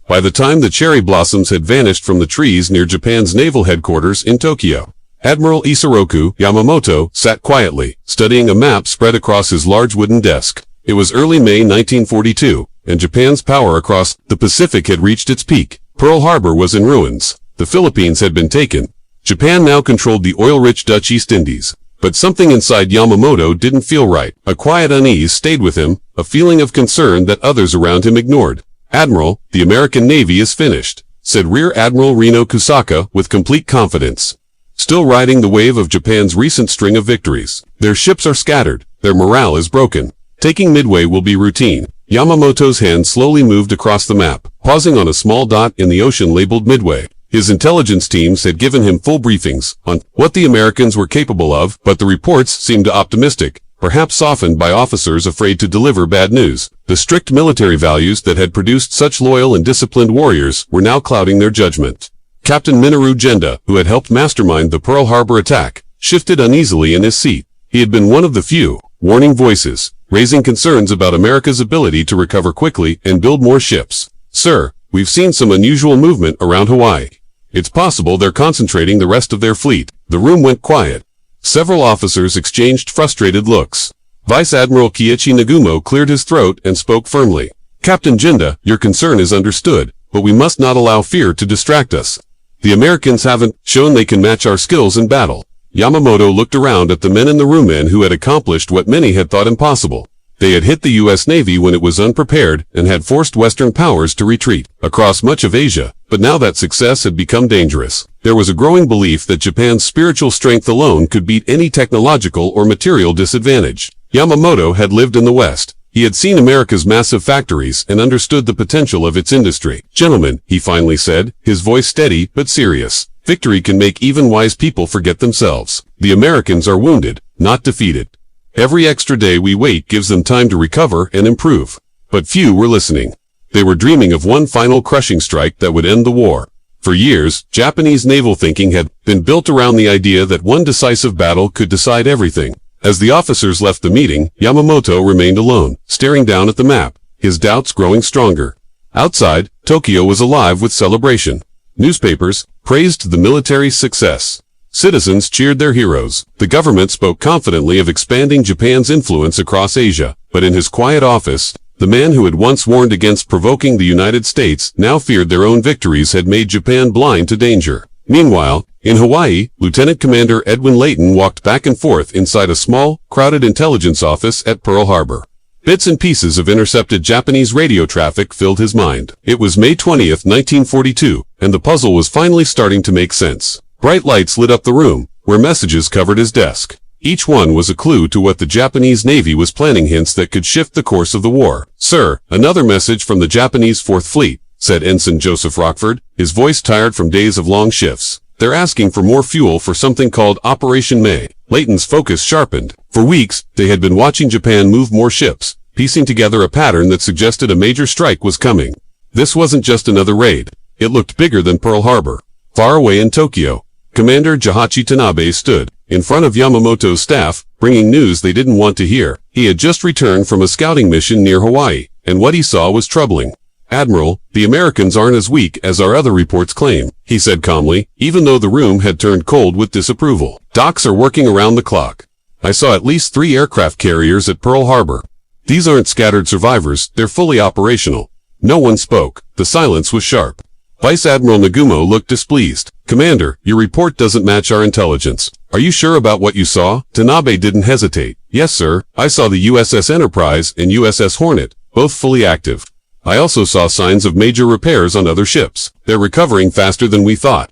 by the time the cherry blossoms had vanished from the trees near Japan's naval headquarters in Tokyo. Admiral Isoroku Yamamoto sat quietly, studying a map spread across his large wooden desk. It was early May 1942, and Japan's power across the Pacific had reached its peak. Pearl Harbor was in ruins. The Philippines had been taken. Japan now controlled the oil-rich Dutch East Indies. But something inside Yamamoto didn't feel right. A quiet unease stayed with him, a feeling of concern that others around him ignored. "Admiral, the American Navy is finished," said Rear Admiral Reno Kusaka with complete confidence. "Still riding the wave of Japan's recent string of victories. Their ships are scattered. Their morale is broken. Taking Midway will be routine." Yamamoto's hand slowly moved across the map, pausing on a small dot in the ocean labeled Midway. His intelligence teams had given him full briefings on what the Americans were capable of, but the reports seemed optimistic, perhaps softened by officers afraid to deliver bad news. The strict military values that had produced such loyal and disciplined warriors were now clouding their judgment. Captain Minoru Genda, who had helped mastermind the Pearl Harbor attack, shifted uneasily in his seat. He had been one of the few warning voices, raising concerns about America's ability to recover quickly and build more ships. "Sir, we've seen some unusual movement around Hawaii. It's possible they're concentrating the rest of their fleet." The room went quiet. Several officers exchanged frustrated looks. Vice Admiral Kiichi Nagumo cleared his throat and spoke firmly. "Captain Genda, your concern is understood, but we must not allow fear to distract us. The Americans haven't shown they can match our skills in battle." Yamamoto looked around at the men in the room, men who had accomplished what many had thought impossible. They had hit the U.S. Navy when it was unprepared and had forced Western powers to retreat across much of Asia, but now that success had become dangerous. There was a growing belief that Japan's spiritual strength alone could beat any technological or material disadvantage. Yamamoto had lived in the West. He had seen America's massive factories and understood the potential of its industry. "Gentlemen," he finally said, his voice steady but serious, "victory can make even wise people forget themselves. The Americans are wounded, not defeated. Every extra day we wait gives them time to recover and improve." But few were listening. They were dreaming of one final crushing strike that would end the war. For years, Japanese naval thinking had been built around the idea that one decisive battle could decide everything. As the officers left the meeting, Yamamoto remained alone, staring down at the map, his doubts growing stronger. Outside, Tokyo was alive with celebration. Newspapers praised the military's success. Citizens cheered their heroes. The government spoke confidently of expanding Japan's influence across Asia. But in his quiet office, the man who had once warned against provoking the United States now feared their own victories had made Japan blind to danger. Meanwhile, in Hawaii, Lieutenant Commander Edwin Layton walked back and forth inside a small, crowded intelligence office at Pearl Harbor. Bits and pieces of intercepted Japanese radio traffic filled his mind. It was May 20th, 1942, and the puzzle was finally starting to make sense. Bright lights lit up the room, where messages covered his desk. Each one was a clue to what the Japanese Navy was planning, hints that could shift the course of the war. "Sir, another message from the Japanese Fourth Fleet," said Ensign Joseph Rockford, his voice tired from days of long shifts. "They're asking for more fuel for something called Operation May." Layton's focus sharpened. For weeks, they had been watching Japan move more ships, piecing together a pattern that suggested a major strike was coming. This wasn't just another raid. It looked bigger than Pearl Harbor. Far away in Tokyo, Commander Jahachi Tanabe stood in front of Yamamoto's staff, bringing news they didn't want to hear. He had just returned from a scouting mission near Hawaii, and what he saw was troubling. "Admiral, the Americans aren't as weak as our other reports claim," he said calmly, even though the room had turned cold with disapproval. "Docks are working around the clock. I saw at least 3 aircraft carriers at Pearl Harbor. These aren't scattered survivors, they're fully operational." No one spoke. The silence was sharp. Vice Admiral Nagumo looked displeased. "Commander, your report doesn't match our intelligence. Are you sure about what you saw?" Tanabe didn't hesitate. "Yes, sir. I saw the USS Enterprise and USS Hornet, both fully active. I also saw signs of major repairs on other ships. They're recovering faster than we thought."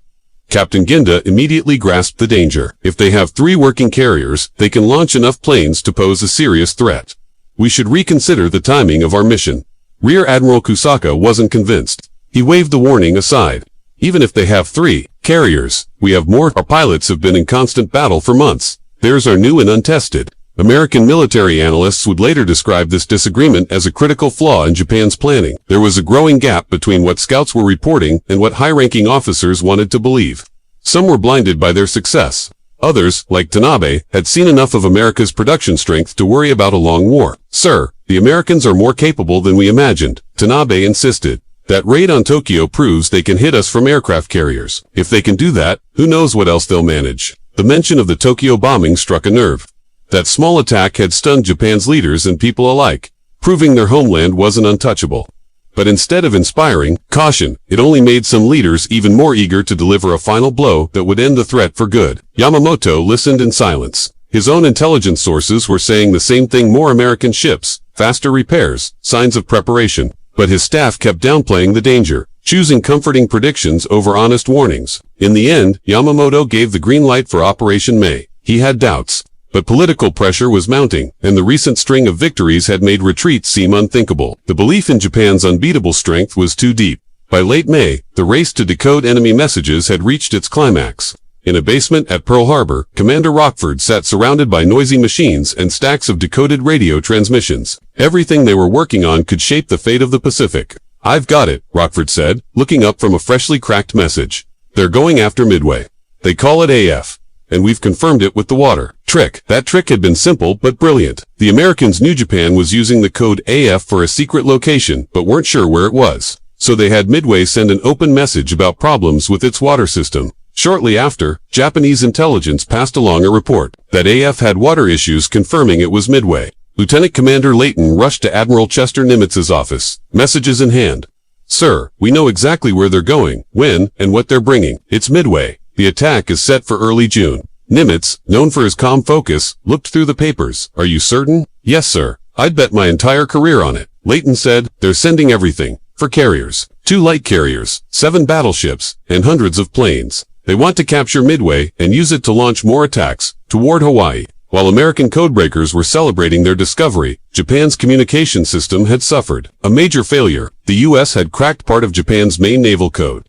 Captain Genda immediately grasped the danger. If they have 3 working carriers, they can launch enough planes to pose a serious threat. "We should reconsider the timing of our mission." Rear Admiral Kusaka wasn't convinced. He waved the warning aside. "Even if they have 3 carriers, we have more. Our pilots have been in constant battle for months. Theirs are new and untested." American military analysts would later describe this disagreement as a critical flaw in Japan's planning. There was a growing gap between what scouts were reporting and what high-ranking officers wanted to believe. Some were blinded by their success. Others, like Tanabe, had seen enough of America's production strength to worry about a long war. "Sir, the Americans are more capable than we imagined," Tanabe insisted. That raid on Tokyo proves they can hit us from aircraft carriers. If they can do that, who knows what else they'll manage. The mention of the Tokyo bombing struck a nerve. That small attack had stunned Japan's leaders and people alike, proving their homeland wasn't untouchable. But instead of inspiring caution, it only made some leaders even more eager to deliver a final blow that would end the threat for good. Yamamoto listened in silence. His own intelligence sources were saying the same thing: more American ships, faster repairs, signs of preparation. But his staff kept downplaying the danger, choosing comforting predictions over honest warnings. In the end, Yamamoto gave the green light for Operation May. He had doubts, but political pressure was mounting, and the recent string of victories had made retreat seem unthinkable. The belief in Japan's unbeatable strength was too deep. By late May, the race to decode enemy messages had reached its climax. In a basement at Pearl Harbor, Commander Rockford sat surrounded by noisy machines and stacks of decoded radio transmissions. Everything they were working on could shape the fate of the Pacific. "I've got it," Rockford said, looking up from a freshly cracked message. "They're going after Midway. They call it AF. And we've confirmed it with the water trick." That trick had been simple but brilliant. The Americans knew Japan was using the code AF for a secret location, but weren't sure where it was. So they had Midway send an open message about problems with its water system. Shortly after, Japanese intelligence passed along a report that AF had water issues, confirming it was Midway. Lieutenant Commander Layton rushed to Admiral Chester Nimitz's office, messages in hand. "Sir, we know exactly where they're going, when, and what they're bringing. It's Midway. The attack is set for early June." Nimitz, known for his calm focus, looked through the papers. "Are you certain?" "Yes, sir. I'd bet my entire career on it." Layton said, "They're sending everything. For carriers, 2 light carriers, 7 battleships, and hundreds of planes. They want to capture Midway and use it to launch more attacks toward Hawaii." While American codebreakers were celebrating their discovery, Japan's communication system had suffered a major failure. The U.S. had cracked part of Japan's main naval code,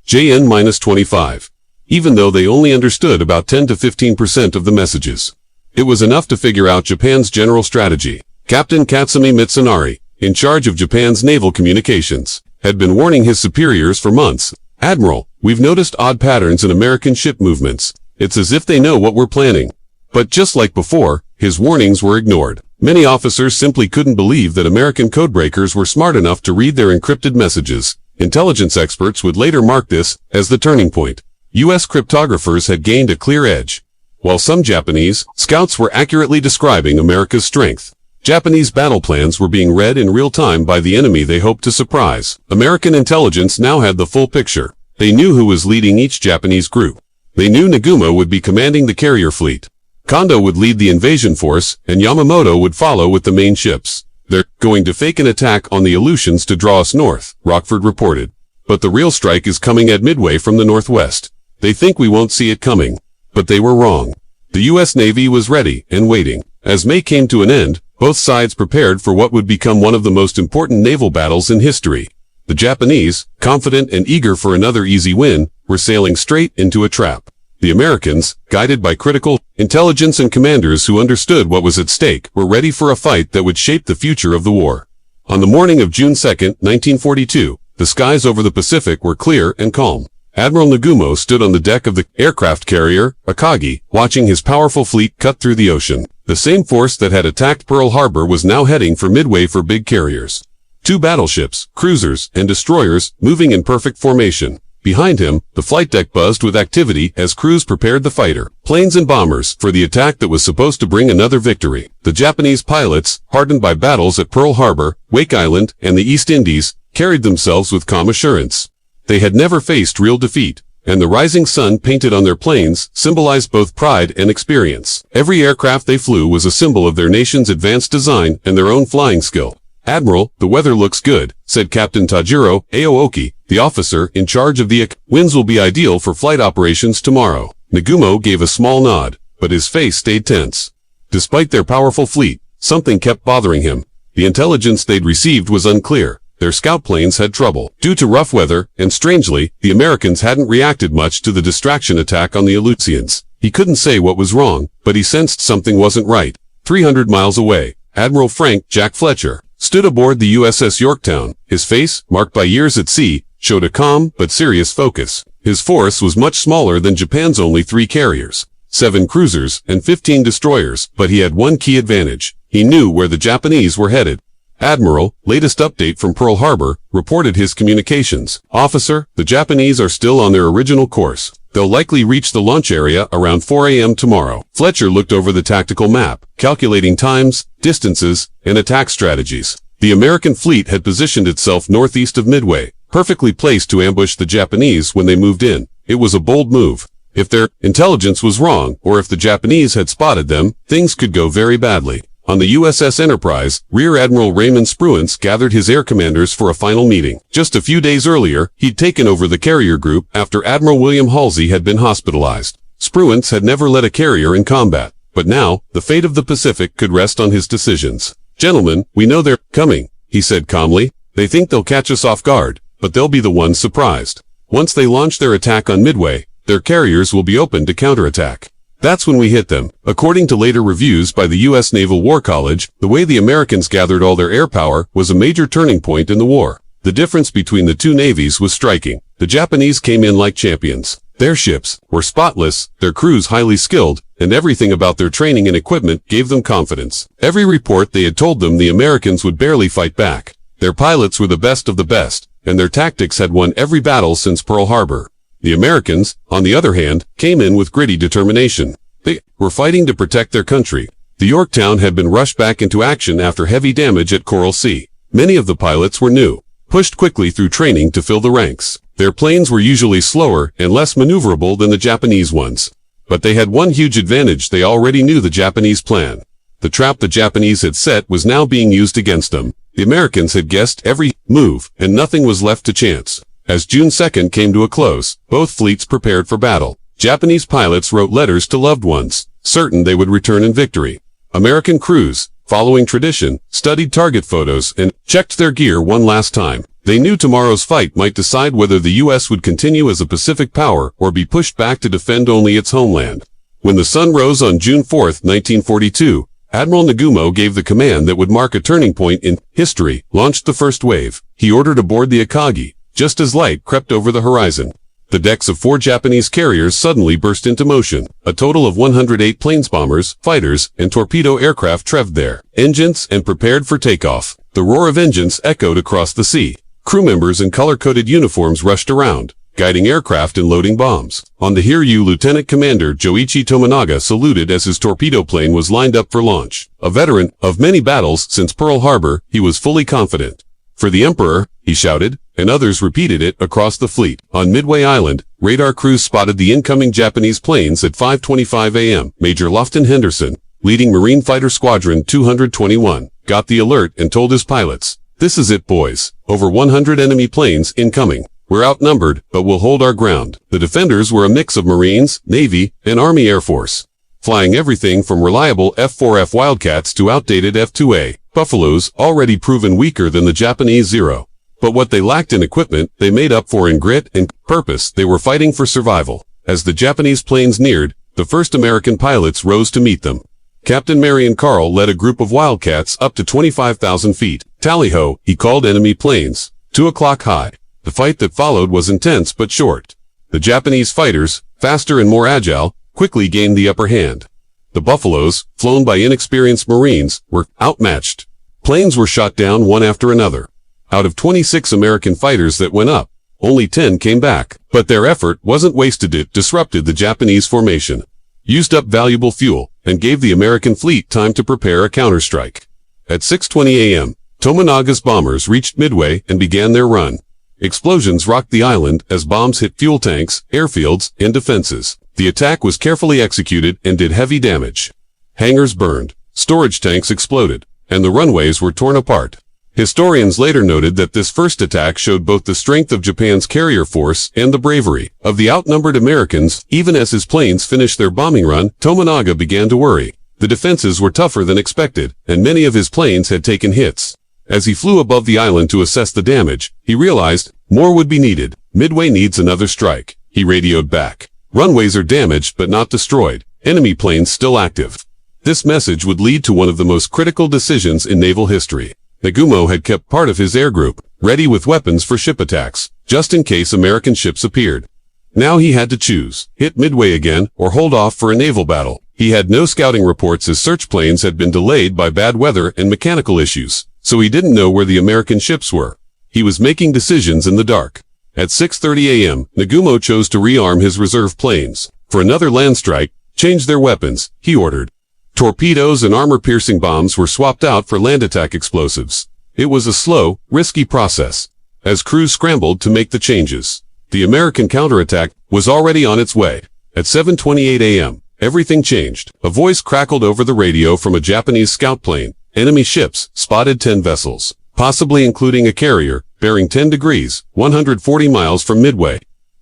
JN-25. Even though they only understood about 10 to 15% of the messages. It was enough to figure out Japan's general strategy. Captain Katsumi Mitsunari, in charge of Japan's naval communications, had been warning his superiors for months. "Admiral, we've noticed odd patterns in American ship movements. It's as if they know what we're planning." But just like before, his warnings were ignored. Many officers simply couldn't believe that American codebreakers were smart enough to read their encrypted messages. Intelligence experts would later mark this as the turning point. U.S. cryptographers had gained a clear edge, while some Japanese scouts were accurately describing America's strength. Japanese battle plans were being read in real time by the enemy they hoped to surprise. American intelligence now had the full picture. They knew who was leading each Japanese group. They knew Nagumo would be commanding the carrier fleet. Kondo would lead the invasion force, and Yamamoto would follow with the main ships. "They're going to fake an attack on the Aleutians to draw us north," Rockford reported. "But the real strike is coming at Midway from the northwest. They think we won't see it coming." But they were wrong. The U.S. Navy was ready and waiting. As May came to an end, both sides prepared for what would become one of the most important naval battles in history. The Japanese, confident and eager for another easy win, were sailing straight into a trap. The Americans, guided by critical intelligence and commanders who understood what was at stake, were ready for a fight that would shape the future of the war. On the morning of June 2, 1942, the skies over the Pacific were clear and calm. Admiral Nagumo stood on the deck of the aircraft carrier, Akagi, watching his powerful fleet cut through the ocean. The same force that had attacked Pearl Harbor was now heading for Midway for big carriers. 2 battleships, cruisers, and destroyers, moving in perfect formation. Behind him, the flight deck buzzed with activity as crews prepared the fighter, planes and bombers, for the attack that was supposed to bring another victory. The Japanese pilots, hardened by battles at Pearl Harbor, Wake Island, and the East Indies, carried themselves with calm assurance. They had never faced real defeat, and the rising sun painted on their planes symbolized both pride and experience. Every aircraft they flew was a symbol of their nation's advanced design and their own flying skill. "Admiral, the weather looks good," said Captain Tajiro Aoki, the officer in charge of the "Winds will be ideal for flight operations tomorrow." Nagumo gave a small nod, but his face stayed tense. Despite their powerful fleet, something kept bothering him. The intelligence they'd received was unclear. Their scout planes had trouble due to rough weather, and strangely, the Americans hadn't reacted much to the distraction attack on the Aleutians. He couldn't say what was wrong, but he sensed something wasn't right. 300 miles away, Admiral Frank Jack Fletcher stood aboard the USS Yorktown. His face, marked by years at sea, showed a calm but serious focus. His force was much smaller than Japan's only 3 carriers, 7 cruisers, and 15 destroyers, but he had one key advantage. He knew where the Japanese were headed. Admiral, latest update from Pearl Harbor, reported his communications. Officer, the Japanese are still on their original course. They'll likely reach the launch area around 4 a.m. tomorrow. Fletcher looked over the tactical map, calculating times, distances, and attack strategies. The American fleet had positioned itself northeast of Midway, perfectly placed to ambush the Japanese when they moved in. It was a bold move. If their intelligence was wrong, or if the Japanese had spotted them, things could go very badly. On the USS Enterprise, Rear Admiral Raymond Spruance gathered his air commanders for a final meeting. Just a few days earlier, he'd taken over the carrier group after Admiral William Halsey had been hospitalized. Spruance had never led a carrier in combat, but now, the fate of the Pacific could rest on his decisions. "Gentlemen, we know they're coming," he said calmly. "They think they'll catch us off guard, but they'll be the ones surprised. Once they launch their attack on Midway, their carriers will be open to counterattack. That's when we hit them." According to later reviews by the U.S. Naval War College, the way the Americans gathered all their air power was a major turning point in the war. The difference between the two navies was striking. The Japanese came in like champions. Their ships were spotless, their crews highly skilled, and everything about their training and equipment gave them confidence. Every report they had told them the Americans would barely fight back. Their pilots were the best of the best, and their tactics had won every battle since Pearl Harbor. The Americans, on the other hand, came in with gritty determination. They were fighting to protect their country. The Yorktown had been rushed back into action after heavy damage at Coral Sea. Many of the pilots were new, pushed quickly through training to fill the ranks. Their planes were usually slower and less maneuverable than the Japanese ones. But they had one huge advantage: they already knew the Japanese plan. The trap the Japanese had set was now being used against them. The Americans had guessed every move, and nothing was left to chance. As June 2nd came to a close, both fleets prepared for battle. Japanese pilots wrote letters to loved ones, certain they would return in victory. American crews, following tradition, studied target photos and checked their gear one last time. They knew tomorrow's fight might decide whether the U.S. would continue as a Pacific power or be pushed back to defend only its homeland. When the sun rose on June 4, 1942, Admiral Nagumo gave the command that would mark a turning point in history, launched the first wave. He ordered aboard the Akagi, just as light crept over the horizon. The decks of 4 Japanese carriers suddenly burst into motion. A total of 108 planesbombers, fighters, and torpedo aircraft treved their engines and prepared for takeoff. The roar of engines echoed across the sea. Crew members in color-coded uniforms rushed around, guiding aircraft and loading bombs. On the Hiryu, Lieutenant Commander Joichi Tominaga saluted as his torpedo plane was lined up for launch. A veteran of many battles since Pearl Harbor, he was fully confident. "For the Emperor," he shouted, and others repeated it across the fleet. On Midway Island, radar crews spotted the incoming Japanese planes at 5:25 a.m. Major Lofton Henderson, leading Marine Fighter Squadron 221, got the alert and told his pilots, "This is it, boys. Over 100 enemy planes incoming. We're outnumbered, but we'll hold our ground." The defenders were a mix of Marines, Navy, and Army Air Force, flying everything from reliable F-4F Wildcats to outdated F-2A Buffaloes, already proven weaker than the Japanese Zero. But what they lacked in equipment, they made up for in grit and purpose. They were fighting for survival. As the Japanese planes neared, the first American pilots rose to meet them. Captain Marion Carl led a group of Wildcats up to 25,000 feet. "Tally-ho," he called enemy planes. 2 o'clock high. The fight that followed was intense but short. The Japanese fighters, faster and more agile, quickly gained the upper hand. The Buffaloes, flown by inexperienced Marines, were outmatched. Planes were shot down one after another. Out of 26 American fighters that went up, only 10 came back. But their effort wasn't wasted. It disrupted the Japanese formation, used up valuable fuel, and gave the American fleet time to prepare a counterstrike. At 6:20 a.m., Tominaga's bombers reached Midway and began their run. Explosions rocked the island as bombs hit fuel tanks, airfields, and defenses. The attack was carefully executed and did heavy damage. Hangars burned, storage tanks exploded, and the runways were torn apart. Historians later noted that this first attack showed both the strength of Japan's carrier force and the bravery of the outnumbered Americans. Even as his planes finished their bombing run, Tominaga began to worry. The defenses were tougher than expected, and many of his planes had taken hits. As he flew above the island to assess the damage, he realized more would be needed. "Midway needs another strike," he radioed back. "Runways are damaged but not destroyed. Enemy planes still active." This message would lead to one of the most critical decisions in naval history. Nagumo had kept part of his air group ready with weapons for ship attacks, just in case American ships appeared. Now he had to choose: hit Midway again or hold off for a naval battle. He had no scouting reports as search planes had been delayed by bad weather and mechanical issues. so he didn't know where the American ships were. He was making decisions in the dark. At 6:30 a.m., Nagumo chose to rearm his reserve planes. For another land strike, change their weapons, he ordered. Torpedoes and armor-piercing bombs were swapped out for land attack explosives. It was a slow, risky process. As crews scrambled to make the changes, the American counterattack was already on its way. At 7:28 a.m., everything changed. A voice crackled over the radio from a Japanese scout plane. Enemy ships spotted 10 vessels, possibly including a carrier, bearing 10 degrees, 140 miles from Midway.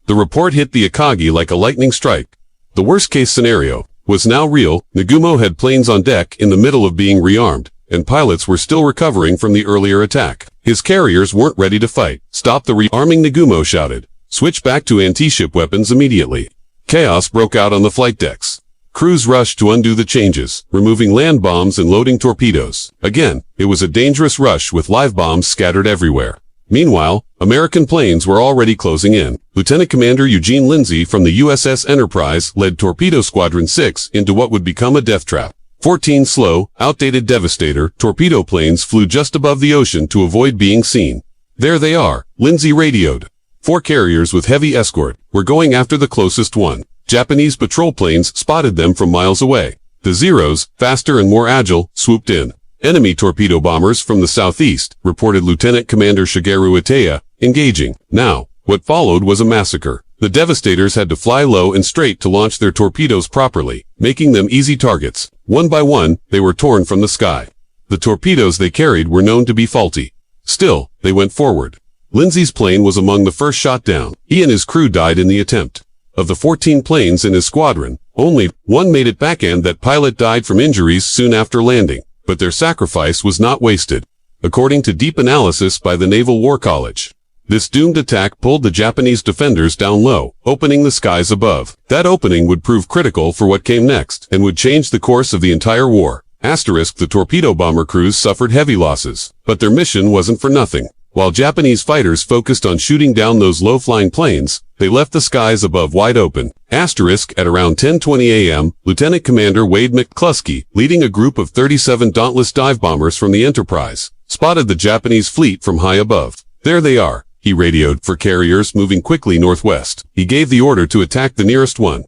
The report hit the Akagi like a lightning strike. The worst-case scenario was now real. Nagumo had planes on deck in the middle of being rearmed, and pilots were still recovering from the earlier attack. His carriers weren't ready to fight. Stop the rearming, Nagumo shouted. Switch back to anti-ship weapons immediately. Chaos broke out on the flight decks. Crews rushed to undo the changes, removing land bombs and loading torpedoes. Again, it was a dangerous rush with live bombs scattered everywhere. Meanwhile, American planes were already closing in. Lieutenant Commander Eugene Lindsay from the USS Enterprise led Torpedo Squadron 6 into what would become a death trap. 14 slow, outdated Devastator torpedo planes flew just above the ocean to avoid being seen. There they are, Lindsay radioed. 4 carriers with heavy escort were going after the closest one. Japanese patrol planes spotted them from miles away. The Zeros, faster and more agile, swooped in. Enemy torpedo bombers from the southeast, reported Lieutenant Commander Shigeru Itae, engaging. Now, what followed was a massacre. The Devastators had to fly low and straight to launch their torpedoes properly, making them easy targets. One by one, they were torn from the sky. The torpedoes they carried were known to be faulty. Still, they went forward. Lindsay's plane was among the first shot down. He and his crew died in the attempt. Of the 14 planes in his squadron, only one made it back, and that pilot died from injuries soon after landing. But their sacrifice was not wasted, according to deep analysis by the Naval War College. This doomed attack pulled the Japanese defenders down low, opening the skies above. That opening would prove critical for what came next, and would change the course of the entire war. Asterisk, the torpedo bomber crews suffered heavy losses, but their mission wasn't for nothing. While Japanese fighters focused on shooting down those low-flying planes, they left the skies above wide open. Asterisk, at around 10:20 a.m., Lieutenant Commander Wade McCluskey, leading a group of 37 Dauntless dive bombers from the Enterprise, spotted the Japanese fleet from high above. There they are, he radioed for carriers moving quickly northwest. He gave the order to attack the nearest one.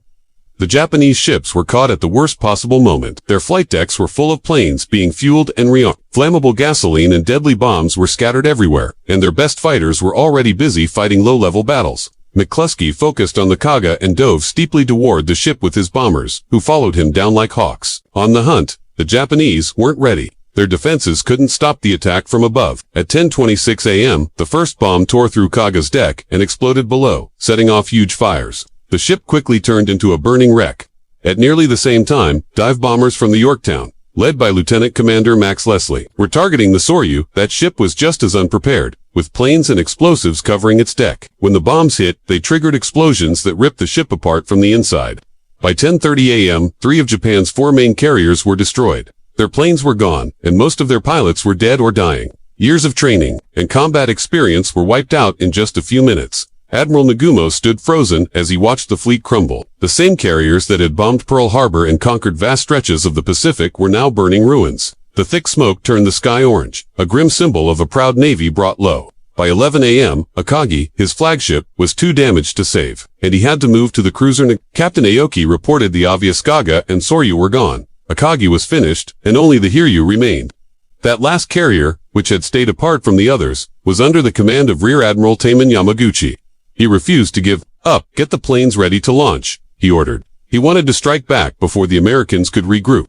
The Japanese ships were caught at the worst possible moment. Their flight decks were full of planes being fueled and rearmed. Flammable gasoline and deadly bombs were scattered everywhere, and their best fighters were already busy fighting low-level battles. McCluskey focused on the Kaga and dove steeply toward the ship with his bombers, who followed him down like hawks. On the hunt, the Japanese weren't ready. Their defenses couldn't stop the attack from above. At 10:26 a.m., the first bomb tore through Kaga's deck and exploded below, setting off huge fires. The ship quickly turned into a burning wreck. At nearly the same time, dive bombers from the Yorktown, led by Lieutenant Commander Max Leslie, were targeting the Soryu. That ship was just as unprepared, with planes and explosives covering its deck. When the bombs hit, they triggered explosions that ripped the ship apart from the inside. By 10:30 a.m., 3 of Japan's 4 main carriers were destroyed. Their planes were gone, and most of their pilots were dead or dying. Years of training and combat experience were wiped out in just a few minutes. Admiral Nagumo stood frozen as he watched the fleet crumble. The same carriers that had bombed Pearl Harbor and conquered vast stretches of the Pacific were now burning ruins. The thick smoke turned the sky orange, a grim symbol of a proud navy brought low. By 11 a.m., Akagi, his flagship, was too damaged to save, and he had to move to the cruiser. Captain Aoki reported the obvious. Kaga and Soryu were gone. Akagi was finished, and only the Hiryu remained. That last carrier, which had stayed apart from the others, was under the command of Rear Admiral Taman Yamaguchi. He refused to give up. Get the planes ready to launch, he ordered. He wanted to strike back before the Americans could regroup.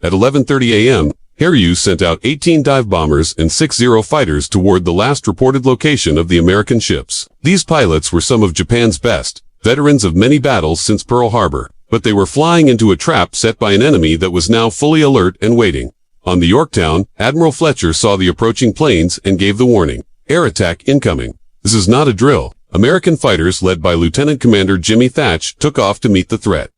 At 11:30 a.m., Hiryu sent out 18 dive bombers and 6 Zero fighters toward the last reported location of the American ships. These pilots were some of Japan's best, veterans of many battles since Pearl Harbor, but they were flying into a trap set by an enemy that was now fully alert and waiting. On the Yorktown, Admiral Fletcher saw the approaching planes and gave the warning. Air attack incoming. This is not a drill. American fighters led by Lieutenant Commander Jimmy Thatch took off to meet the threat.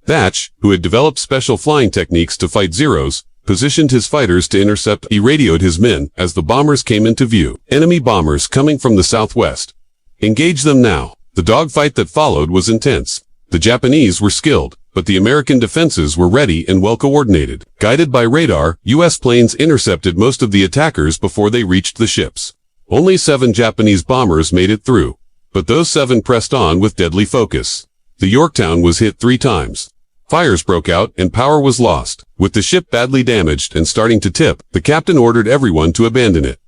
Thatch, who had developed special flying techniques to fight Zeros, positioned his fighters to intercept. He radioed his men as the bombers came into view. Enemy bombers coming from the southwest. Engage them now. The dogfight that followed was intense. The Japanese were skilled, but the American defenses were ready and well coordinated. Guided by radar, U.S. planes intercepted most of the attackers before they reached the ships. Only 7 Japanese bombers made it through, but those 7 pressed on with deadly focus. The Yorktown was hit 3 times. Fires broke out and power was lost. With the ship badly damaged and starting to tip, the captain ordered everyone to abandon it.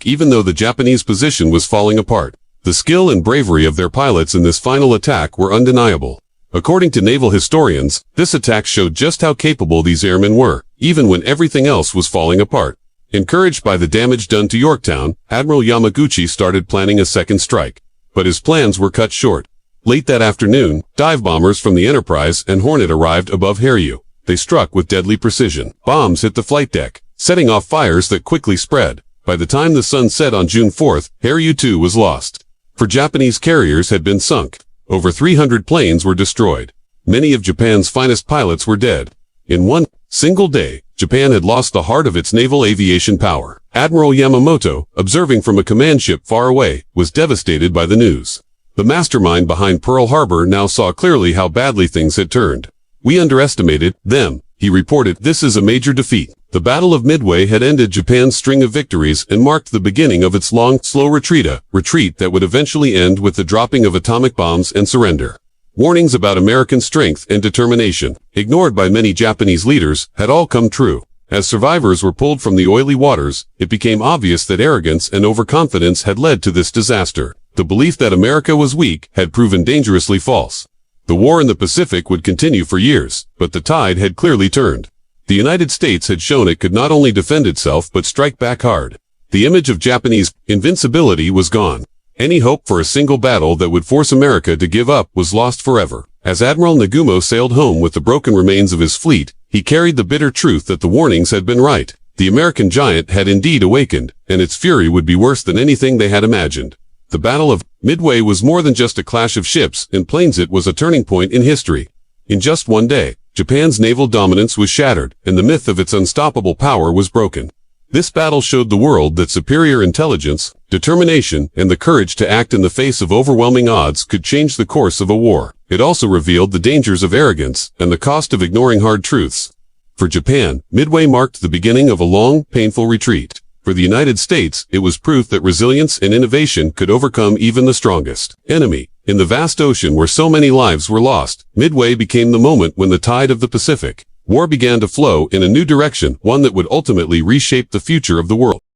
Even though the Japanese position was falling apart. The skill and bravery of their pilots in this final attack were undeniable. According to naval historians, this attack showed just how capable these airmen were, even when everything else was falling apart. Encouraged by the damage done to Yorktown, Admiral Yamaguchi started planning a second strike. But his plans were cut short. Late that afternoon, dive bombers from the Enterprise and Hornet arrived above Haryu. They struck with deadly precision. Bombs hit the flight deck, setting off fires that quickly spread. By the time the sun set on June 4th, Haryu 2 was lost. 4 Japanese carriers had been sunk. Over 300 planes were destroyed. Many of Japan's finest pilots were dead. In one single day, Japan had lost the heart of its naval aviation power. Admiral Yamamoto, observing from a command ship far away, was devastated by the news. The mastermind behind Pearl Harbor now saw clearly how badly things had turned. "We underestimated them," he reported. "This is a major defeat." The Battle of Midway had ended Japan's string of victories and marked the beginning of its long, slow retreat that would eventually end with the dropping of atomic bombs and surrender. Warnings about American strength and determination, ignored by many Japanese leaders, had all come true. As survivors were pulled from the oily waters, it became obvious that arrogance and overconfidence had led to this disaster. The belief that America was weak had proven dangerously false. The war in the Pacific would continue for years, but the tide had clearly turned. The United States had shown it could not only defend itself but strike back hard. The image of Japanese invincibility was gone. Any hope for a single battle that would force America to give up was lost forever. As Admiral Nagumo sailed home with the broken remains of his fleet, he carried the bitter truth that the warnings had been right. The American giant had indeed awakened, and its fury would be worse than anything they had imagined. The Battle of Midway was more than just a clash of ships and planes. It was a turning point in history. In just one day, Japan's naval dominance was shattered, and the myth of its unstoppable power was broken. This battle showed the world that superior intelligence, determination, and the courage to act in the face of overwhelming odds could change the course of a war. It also revealed the dangers of arrogance and the cost of ignoring hard truths. For Japan, Midway marked the beginning of a long, painful retreat. For the United States, it was proof that resilience and innovation could overcome even the strongest enemy. In the vast ocean where so many lives were lost, Midway became the moment when the tide of the Pacific war began to flow in a new direction, one that would ultimately reshape the future of the world.